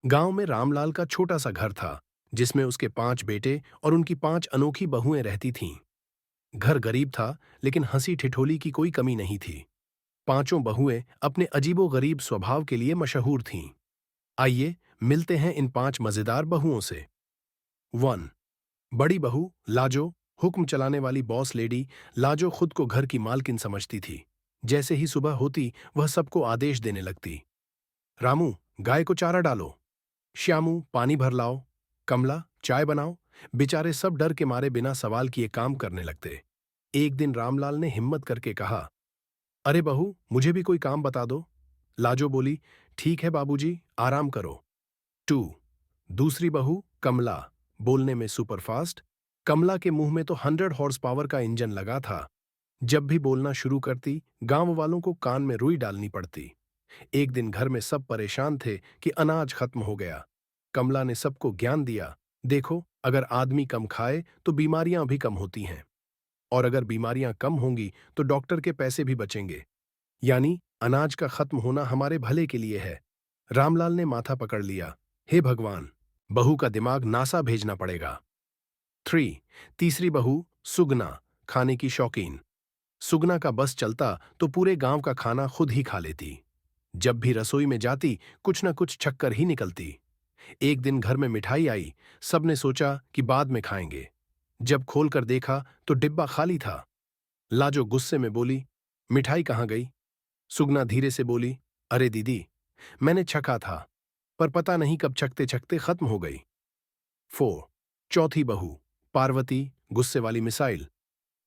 गांव में रामलाल का छोटा सा घर था, जिसमें उसके 5 बेटे और उनकी 5 अनोखी बहुएं रहती थीं। घर गरीब था, लेकिन हंसी ठिठोली की कोई कमी नहीं थी। पांचों बहुएं अपने अजीबो गरीब स्वभाव के लिए मशहूर थीं। आइए मिलते हैं इन 5 मजेदार बहुओं से। 1। बड़ी बहू लाजो, हुक्म चलाने वाली बॉस लेडी। लाजो खुद को घर की मालकिन समझती थी। जैसे ही सुबह होती, वह सबको आदेश देने लगती। रामू, गाय को चारा डालो। श्यामू, पानी भर लाओ। कमला, चाय बनाओ। बेचारे सब डर के मारे बिना सवाल किए काम करने लगते। एक दिन रामलाल ने हिम्मत करके कहा, अरे बहू, मुझे भी कोई काम बता दो। लाजो बोली, ठीक है बाबूजी, आराम करो। 2। दूसरी बहू कमला, बोलने में सुपरफास्ट। कमला के मुंह में तो 100 हॉर्स पावर का इंजन लगा था। जब भी बोलना शुरू करती, गांव वालों को कान में रुई डालनी पड़ती। एक दिन घर में सब परेशान थे कि अनाज खत्म हो गया। कमला ने सबको ज्ञान दिया, देखो, अगर आदमी कम खाए तो बीमारियां भी कम होती हैं, और अगर बीमारियां कम होंगी तो डॉक्टर के पैसे भी बचेंगे। यानी अनाज का खत्म होना हमारे भले के लिए है। रामलाल ने माथा पकड़ लिया, हे भगवान, बहू का दिमाग नासा भेजना पड़ेगा। 3। तीसरी बहू सुगना, खाने की शौकीन। सुगना का बस चलता तो पूरे गांव का खाना खुद ही खा लेती। जब भी रसोई में जाती, कुछ न कुछ छक्कर ही निकलती। एक दिन घर में मिठाई आई। सबने सोचा कि बाद में खाएंगे। जब खोलकर देखा तो डिब्बा खाली था। लाजो गुस्से में बोली, मिठाई कहाँ गई? सुगना धीरे से बोली, अरे दीदी, मैंने छका था, पर पता नहीं कब छकते छकते खत्म हो गई। 4। चौथी बहू पार्वती, गुस्से वाली मिसाइल।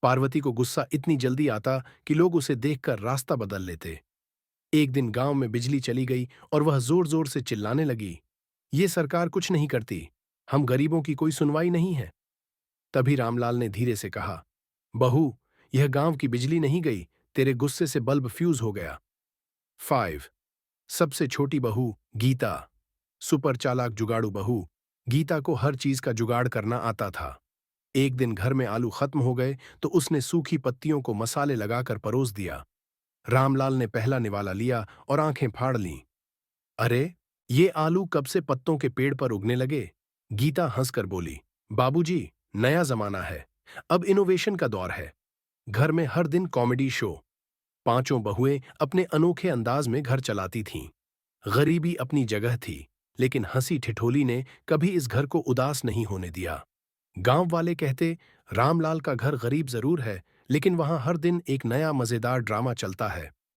पार्वती को गुस्सा इतनी जल्दी आता कि लोग उसे देखकर रास्ता बदल लेते। एक दिन गांव में बिजली चली गई और वह जोर जोर से चिल्लाने लगी, ये सरकार कुछ नहीं करती, हम गरीबों की कोई सुनवाई नहीं है। तभी रामलाल ने धीरे से कहा, बहू, यह गांव की बिजली नहीं गई, तेरे गुस्से से बल्ब फ्यूज हो गया। 5। सबसे छोटी बहू गीता, सुपर चालाक जुगाड़ू बहू। गीता को हर चीज का जुगाड़ करना आता था। एक दिन घर में आलू खत्म हो गए तो उसने सूखी पत्तियों को मसाले लगाकर परोस दिया। रामलाल ने पहला निवाला लिया और आंखें फाड़ लीं। अरे, ये आलू कब से पत्तों के पेड़ पर उगने लगे? गीता हंसकर बोली, बाबूजी, नया जमाना है, अब इनोवेशन का दौर है। घर में हर दिन कॉमेडी शो। पांचों बहुएं अपने अनोखे अंदाज में घर चलाती थीं। गरीबी अपनी जगह थी, लेकिन हंसी ठिठोली ने कभी इस घर को उदास नहीं होने दिया। गांव वाले कहते, रामलाल का घर गरीब जरूर है, लेकिन वहां हर दिन एक नया मजेदार ड्रामा चलता है।